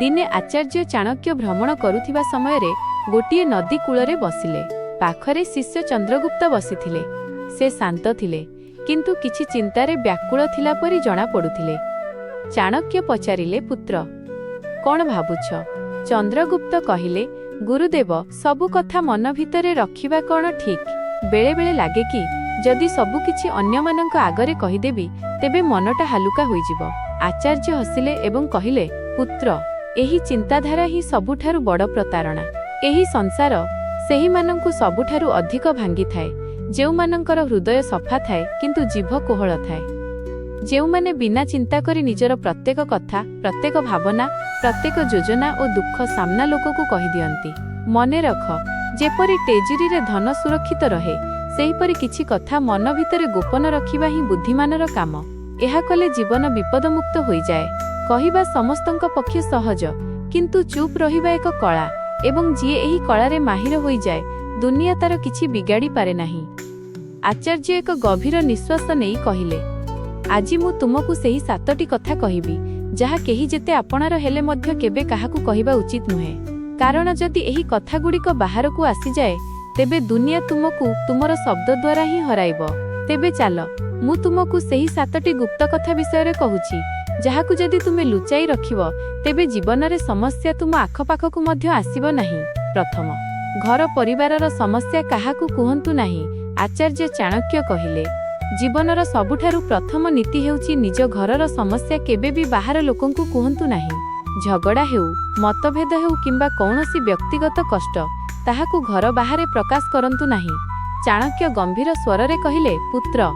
दिने आचार्य चाणक्य भ्रमण करुथिबा समयरे गोटिए नदी कूଳରେ बसिले। पाखरे शिष्य चंद्रगुप्त बसिथिले। से शांत थिले, किंतु किछि चिंतारे व्याकुल थिला परि जणा पडुथिले। चाणक्य पचारिले, पुत्र कौन भाबुछ? चंद्रगुप्त कहिले, गुरुदेव, सबु कथा मन भितरे रखिबा कौन ठीक? बेले बेले लागे कि जदि सबु किछि अन्यमानंक आगरे कहिदेबी तेबे मनटा हालुका होइजिबो। आचार्य हसिले एवं कहिले, पुत्र, एही चिंताधारा ही सबुठारु बड़ प्रतारणा। एही संसार सेही मानंकु सबुठारु अधिक भांगी थाए, जेउ मानंकर हृदय सफा थाए किंतु जीभ कोहळ थाए, जेउ माने बिना चिंता करी निजर प्रत्येक कथा, प्रत्येक भावना, प्रत्येक योजना और दुख सामना लोककु कहि दियंती। मने रख, जेपरि टेजिरी रे धन सुरक्षित रहे, सेहीपरि किछि कथा मन भितरे गोपन रखिबा ही बुद्धिमानर काम। एहा कले जीवन विपदमुक्त होई जाए। कहिबा समस्तंक पक्षे सहज, किंतु चुप रहिबा एक कला, एवं जिए एही कलारे माहिर होई जाए, दुनिया तार किछि बिगाड़ी पारे नाही। आचार्य एक गभीर निश्वास नेई कहिले, आजि मु तुमकु सेही 7टी कथा कहिबी, जहा केही जेते आपणार हेले मध्य केबे काहाकु कहिबा उचित नुहे। कारण जदि एही कथा गुड़िक बाहरकु आसी जाए, तेबे दुनिया तुमकु तुमर शब्द द्वारा ही हराइबो। तेबे चाल, मु तुमकु सेही 7टी गुप्त कथा विषय कहूची, जहाकु जदि तुमे लुचाई रखिबो, तेबे जीवन रे समस्या तुम आखपाखकु मध्य आसीबो नाही। प्रथम, घर परिवारर समस्या काहाकु कुहंतु नाही। आचार्य चाणक्य कहिले, जीवनर सबुठारु प्रथम नीति हेउची निज घरर समस्या केबे भी बाहर लोकंकु कुहंतु नाही। झगड़ा हेउ, मतभेद हेउ किंबा कौनसी व्यक्तिगत कष्ट, ताहाकु घर बाहरे प्रकाश करंतु नाही। चाणक्य गंभीर स्वररे कहिले, पुत्र,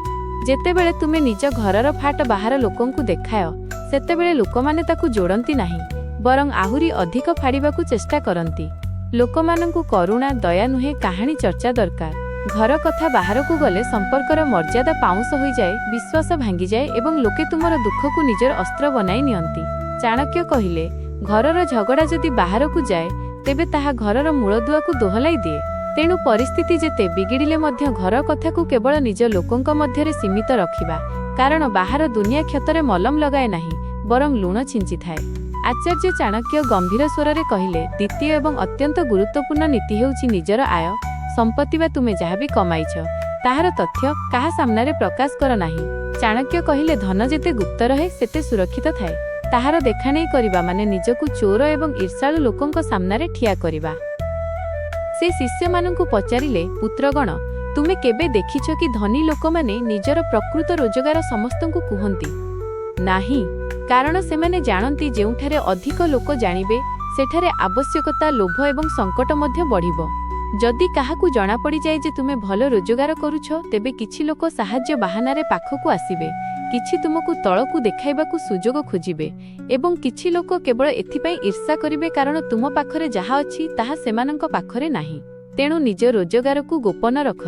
जेतेबेले तुमे निज घरर फाट बाहर लोकंकु देखाय, सेतेबेले लोकमाने ताकु जोड़ंती नाही, बरं आहुरी अधिक फाड़िबाकु चेष्टा करंती। लोकमानंकु करुणा दया नुहे, कहानी चर्चा दरकार। घर कथा बाहरकु गले संपर्कर मर्यादा पाउंस होई जाए, विश्वास भांगी जाए एवं लोके तुमर दुखकु निजर अस्त्र बनाई नियंती। चाणक्य कहिले, घरर झगड़ा जदि बाहरकु जाए, तेबे ताहा घरर मूलदुआकु दोहलाई दिए। तेणु परिस्थिति जेते बिगिड़िले मध्य घर कथाकु केवल निज लोकंक मध्यरे सीमित रखिबा, कारण बाहर दुनिया क्षतरे मलम लगाए नाही, बरं लुण छिंची थाए। आचार्य चाणक्य गंभीर स्वररे कहिले, द्वितीय एवं अत्यंत गुरुत्वपूर्ण नीति हेउची निजर आय संपत्ति बा तुमे जहा भी कमाइछ, ताहार तथ्य काहा सामनारे प्रकाश कर नाही। चाणक्य कहिले, धन जेते गुप्त रहे सेते सुरक्षित थाए। ताहार देखानेई करिबा माने निजकु चोर एवं ईर्षालु लोकंक सामनारे ठिया करिबा। से शिष्य मानंकु पचारिले, पुत्रगण, तुमे केबे देखिछ कि धनी लोक माने निजर प्रकृत रोजगार समस्तंकु कुहंती नाही? कारण सेमाने जानती जेउठारे अधिक लोक जानिबे, सेठारे आवश्यकता, लोभ एवं संकट मध्य बढ़िबो। जदि काहाकु जना पड़ी जाए जे तुमे भल रोजगार करुछ, तेबे किछि लोक साहाय्य बाहानारे पाखकु आसिबे, किछि तुमकु तळकु देखाइबाकु सुजोग खोजिबे, एवं किछि लोक केवल एथिपाई ईर्षा करिबे कारण तुम पाखरे जाहा अछि ताहा सेमानंक पाखरे नाही। तेणु निज रोजगारकु गोपन रख,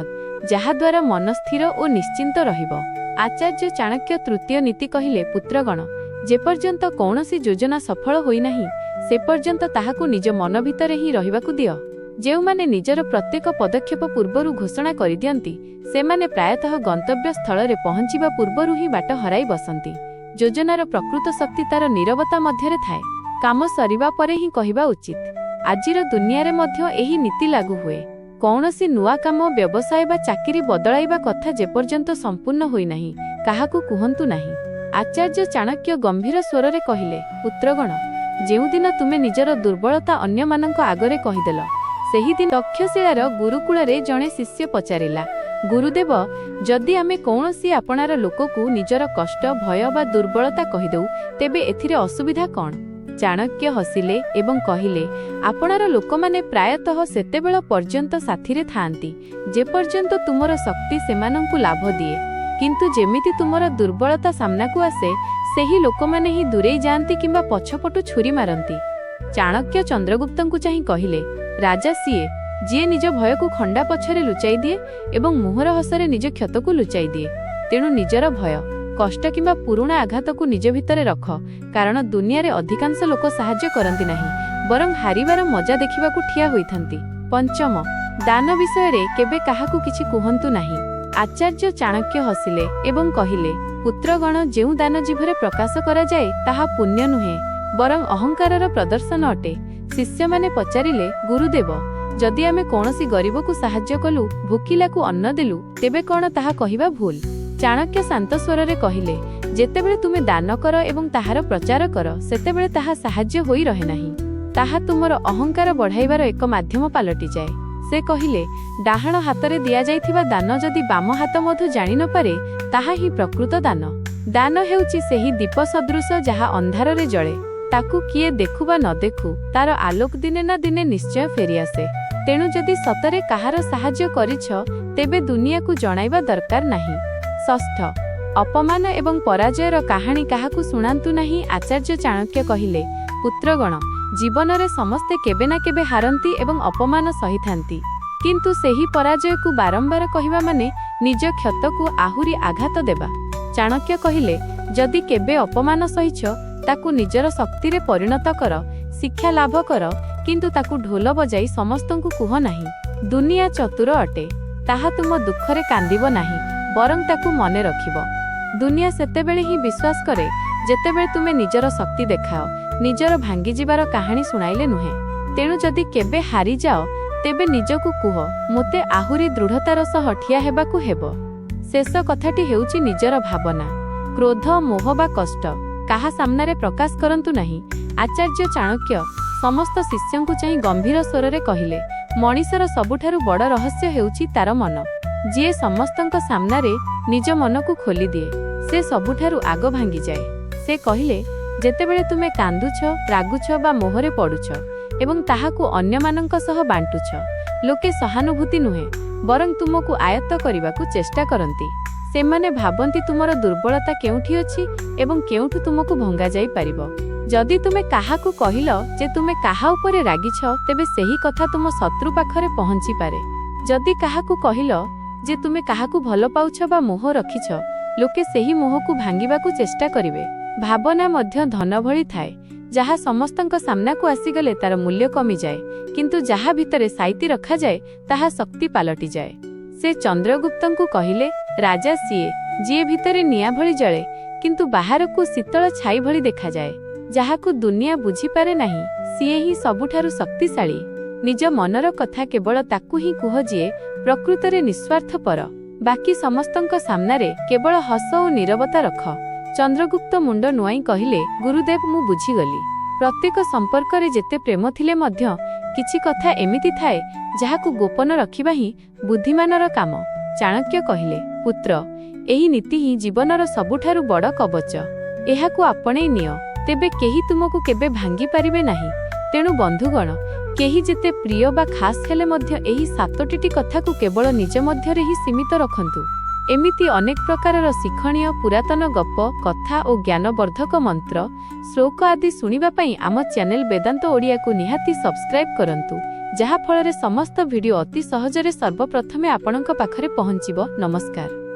जाहा द्वारा मन स्थिर और निश्चिंत रहिबो। आचार्य चाणक्य तृतीय नीति कहिले, पुत्रगण, जे पर्यंत कौनसी योजना सफल होई नाही, से पर्यंत ताहाकु निज मन भितरे ही रहिबाकु दियो। जेउमाने निजर प्रत्येक पदक्षेप पूर्वरु घोषणा करि दियंती, सेमाने प्रायतः गंतव्य स्थल रे पहुंचिबा पूर्वरु ही बाट हराई बसंती। योजनार प्रकृत शक्ति तार नीरवता मध्यरे थाए, काम सरिबा परे ही कहिबा उचित। आजिर दुनिया रे मध्य एही नीति लागू हुए। कौनसी नुआ काम, व्यवसाय बा चाकरी बदलाइबा कथा जे पर्यंत संपूर्ण होई नाही, काहाकु कुहंतु नाही। आचार्य चाणक्य गंभीर स्वररे कहिले, पुत्रगण, जेउ दिन तुमे निजर दुर्बलता अन्य मानंक आगरे कहिदेल, सेही दिन तक्षशिलार गुरुकुल रे जणे शिष्य पचारिला, गुरुदेव, जदि आमे कौनसी आपणार लोककु निजर कष्ट, भय बा दुर्बलता कहिदेउ, तेबे एथिरे असुविधा कौन? चाणक्य हसिले एवं कहिले, आपणार लोकमाने प्रायतः सेतेबेल पर्यंत साथीरे थांती, जे पर्यंत तुमर शक्ति सेमानंकु लाभ दिए, किंतु जेमिति तुमर दुर्बलता सामनाकु आसे, सेही लोकमाने ही दूरेई जांती किंबा पछपटु छुरी मारंती। चाणक्य चंद्रगुप्तंकु चाहि कहिले, राजा सीए जी निज भय को खंडा पछरे लुचाई दिए एवं मुहर हसरे निज क्षत को लुचाई दिए। तेणु निजर भय, कष्ट किंबा पुरुणा आघात को निज भितरे रख, कारण दुनिया रे अधिकांश लोक साहाय्य करंती नाही, बरं हारिबार मजा देखिबाकू ठिया होइथांती। पंचम, दान विषय रे केबे काहाकू किछि कुहंतु नाही। आचार्य चाणक्य हसिले एवं कहिले, पुत्रगण, जेउ दान जीभरे प्रकाश करा जाए ताहा पुण्य नुहे, ବରଂ ଅହଙ୍କାରର ପ୍ରଦର୍ଶନ ଅଟେ। ଶିଷ୍ୟମାନେ ପଚାରିଲେ, ଗୁରୁଦେବ, ଯଦି ଆମେ କୌଣସି ଗରିବକୁ ସାହାଯ୍ୟ କଲୁ, ଭୋକିଲାକୁ ଅନ୍ନ ଦେଲୁ, ତେବେ କ'ଣ ତାହା କହିବା ଭୁଲ? ଚାଣକ୍ୟ ଶାନ୍ତ ସ୍ୱରରେ କହିଲେ, ଯେତେବେଳେ ତୁମେ ଦାନ କର ଏବଂ ତାହାର ପ୍ରଚାର କର, ସେତେବେଳେ ତାହା ସାହାଯ୍ୟ ହୋଇ ରହେ ନାହିଁ, ତାହା ତୁମର ଅହଙ୍କାର ବଢ଼ାଇବାର ଏକ ମାଧ୍ୟମ ପାଲଟିଯାଏ। ସେ କହିଲେ, ଡାହାଣ ହାତରେ ଦିଆଯାଇଥିବା ଦାନ ଯଦି ବାମ ହାତ ମଧ୍ୟ ଜାଣିନପାରେ, ତାହା ହିଁ ପ୍ରକୃତ ଦାନ। ଦାନ ହେଉଛି ସେହି ଦୀପ ସଦୃଶ ଯାହା ଅନ୍ଧାରରେ ଜଳେ। ତାକୁ କିଏ ଦେଖୁ ବା ନ ଦେଖୁ, ତାର ଆଲୋକ ଦିନେ ନା ଦିନେ ନିଶ୍ଚୟ ଫେରିଆସେ। ତେଣୁ ଯଦି ସତରେ କାହାର ସାହାଯ୍ୟ କରିଛ, ତେବେ ଦୁନିଆକୁ ଜଣାଇବା ଦରକାର ନାହିଁ। ଷଷ୍ଠ, ଅପମାନ ଏବଂ ପରାଜୟର କାହାଣୀ କାହାକୁ ଶୁଣାନ୍ତୁ ନାହିଁ। ଆଚାର୍ଯ୍ୟ ଚାଣକ୍ୟ କହିଲେ, ପୁତ୍ରଗଣ, ଜୀବନରେ ସମସ୍ତେ କେବେ ନା କେବେ ହାରନ୍ତି ଏବଂ ଅପମାନ ସହିଥାନ୍ତି, କିନ୍ତୁ ସେହି ପରାଜୟକୁ ବାରମ୍ବାର କହିବା ମାନେ ନିଜ କ୍ଷତକୁ ଆହୁରି ଆଘାତ ଦେବା। ଚାଣକ୍ୟ କହିଲେ, ଯଦି କେବେ ଅପମାନ ସହିଛ, ତାକୁ ନିଜର ଶକ୍ତିରେ ପରିଣତ କର, ଶିକ୍ଷା ଲାଭ କର, କିନ୍ତୁ ତାକୁ ଢୋଲ ବଜାଇ ସମସ୍ତଙ୍କୁ କୁହ ନାହିଁ, ଦୁନିଆ ଚତୁର ଅଟେ, ତାହା ତୁମ ଦୁଃଖରେ କାନ୍ଦିବ ନାହିଁ, ବରଂ ତାକୁ ମନେ ରଖିବ। ଦୁନିଆ ସେତେବେଳେ ହିଁ ବିଶ୍ୱାସ କରେ ଯେତେବେଳେ ତୁମେ ନିଜର ଶକ୍ତି ଦେଖାଅ, ନିଜର ଭାଙ୍ଗିଯିବାର କାହାଣୀ ଶୁଣାଇଲେ ନୁହେଁ। ତେଣୁ ଯଦି କେବେ ହାରିଯାଅ, ତେବେ ନିଜକୁ କୁହ, ମୋତେ ଆହୁରି ଦୃଢ଼ତାର ସହ ଠିଆ ହେବାକୁ ହେବ। ଶେଷ କଥାଟି ହେଉଛି ନିଜର ଭାବନା। କ୍ରୋଧ, ମୋହ ବା କଷ୍ଟ କାହା ସାମ୍ନାରେ ପ୍ରକାଶ କରନ୍ତୁ ନାହିଁ। ଆଚାର୍ଯ୍ୟ ଚାଣକ୍ୟ ସମସ୍ତ ଶିଷ୍ୟଙ୍କୁ ଚାହିଁ ଗମ୍ଭୀର ସ୍ୱରରେ କହିଲେ, ମଣିଷର ସବୁଠାରୁ ବଡ଼ ରହସ୍ୟ ହେଉଛି ତାର ମନ। ଯିଏ ସମସ୍ତଙ୍କ ସାମ୍ନାରେ ନିଜ ମନକୁ ଖୋଲିଦିଏ, ସେ ସବୁଠାରୁ ଆଗ ଭାଙ୍ଗିଯାଏ। ସେ କହିଲେ, ଯେତେବେଳେ ତୁମେ କାନ୍ଦୁଛ, ରାଗୁଛ ବା ମୋହରେ ପଡୁଛ ଏବଂ ତାହାକୁ ଅନ୍ୟମାନଙ୍କ ସହ ବାଣ୍ଟୁଛ, ଲୋକେ ସହାନୁଭୂତି ନୁହେଁ, ବରଂ ତୁମକୁ ଆୟତ୍ତ କରିବାକୁ ଚେଷ୍ଟା କରନ୍ତି। ସେମାନେ ଭାବନ୍ତି ତୁମର ଦୁର୍ବଳତା କେଉଁଠି ଅଛି ଏବଂ କେଉଁଠୁ ତୁମକୁ ଭଙ୍ଗାଯାଇ ପାରିବ। ଯଦି ତୁମେ କାହାକୁ କହିଲ ଯେ ତୁମେ କାହା ଉପରେ ରାଗିଛ, ତେବେ ସେହି କଥା ତୁମ ଶତ୍ରୁ ପାଖରେ ପହଞ୍ଚିପାରେ। ଯଦି କାହାକୁ କହିଲ ଯେ ତୁମେ କାହାକୁ ଭଲ ପାଉଛ ବା ମୋହ ରଖିଛ, ଲୋକେ ସେହି ମୋହକୁ ଭାଙ୍ଗିବାକୁ ଚେଷ୍ଟା କରିବେ। ଭାବନା ମଧ୍ୟ ଧନ ଭଳି ଥାଏ, ଯାହା ସମସ୍ତଙ୍କ ସାମ୍ନାକୁ ଆସିଗଲେ ତାର ମୂଲ୍ୟ କମିଯାଏ, କିନ୍ତୁ ଯାହା ଭିତରେ ସାଇତି ରଖାଯାଏ, ତାହା ଶକ୍ତି ପାଲଟିଯାଏ। ସେ ଚନ୍ଦ୍ରଗୁପ୍ତଙ୍କୁ କହିଲେ, ରାଜା ସିଏ, ଯିଏ ଭିତରେ ନିଆଁ ଭଳି ଜଳେ, କିନ୍ତୁ ବାହାରକୁ ଶୀତଳ ଛାଇ ଭଳି ଦେଖାଯାଏ। ଯାହାକୁ ଦୁନିଆ ବୁଝିପାରେ ନାହିଁ, ସିଏ ହିଁ ସବୁଠାରୁ ଶକ୍ତିଶାଳୀ। ନିଜ ମନର କଥା କେବଳ ତାକୁ ହିଁ କୁହ ଯିଏ ପ୍ରକୃତରେ ନିଃସ୍ୱାର୍ଥପର। ବାକି ସମସ୍ତଙ୍କ ସାମ୍ନାରେ କେବଳ ହସ ଓ ନୀରବତା ରଖ। ଚନ୍ଦ୍ରଗୁପ୍ତ ମୁଣ୍ଡ ନୁଆଇଁ କହିଲେ, ଗୁରୁଦେବ, ମୁଁ ବୁଝିଗଲି। ପ୍ରତ୍ୟେକ ସମ୍ପର୍କରେ ଯେତେ ପ୍ରେମ ଥିଲେ ମଧ୍ୟ କିଛି କଥା ଏମିତି ଥାଏ ଯାହାକୁ ଗୋପନ ରଖିବା ହିଁ ବୁଦ୍ଧିମାନର କାମ। ଚାଣକ୍ୟ କହିଲେ, ପୁତ୍ର, ଏହି ନୀତି ହିଁ ଜୀବନର ସବୁଠାରୁ ବଡ଼ କବଚ। ଏହାକୁ ଆପଣେଇ ନିଅ, ତେବେ କେହି ତୁମକୁ କେବେ ଭାଙ୍ଗି ପାରିବେ ନାହିଁ। ତେଣୁ ବନ୍ଧୁଗଣ, କେହି ଯେତେ ପ୍ରିୟ ବା ଖାସ୍ ହେଲେ ମଧ୍ୟ ଏହି 7ଟି କଥାକୁ କେବଳ ନିଜ ମଧ୍ୟରେ ହିଁ ସୀମିତ ରଖନ୍ତୁ। ଏମିତି ଅନେକ ପ୍ରକାରର ଶିକ୍ଷଣୀୟ ପୁରାତନ ଗପ, କଥା ଓ ଜ୍ଞାନବର୍ଦ୍ଧକ ମନ୍ତ୍ର, ଶ୍ଲୋକ ଆଦି ଶୁଣିବା ପାଇଁ ଆମ ଚ୍ୟାନେଲ ବେଦାନ୍ତ ଓଡ଼ିଆକୁ ନିହାତି ସବସ୍କ୍ରାଇବ୍ କରନ୍ତୁ, ଯାହା ଫଳରେ ସମସ୍ତ ଭିଡିଓ ଅତି ସହଜରେ ସର୍ବପ୍ରଥମେ ଆପଣଙ୍କ ପାଖରେ ପହଞ୍ଚିବ। ନମସ୍କାର।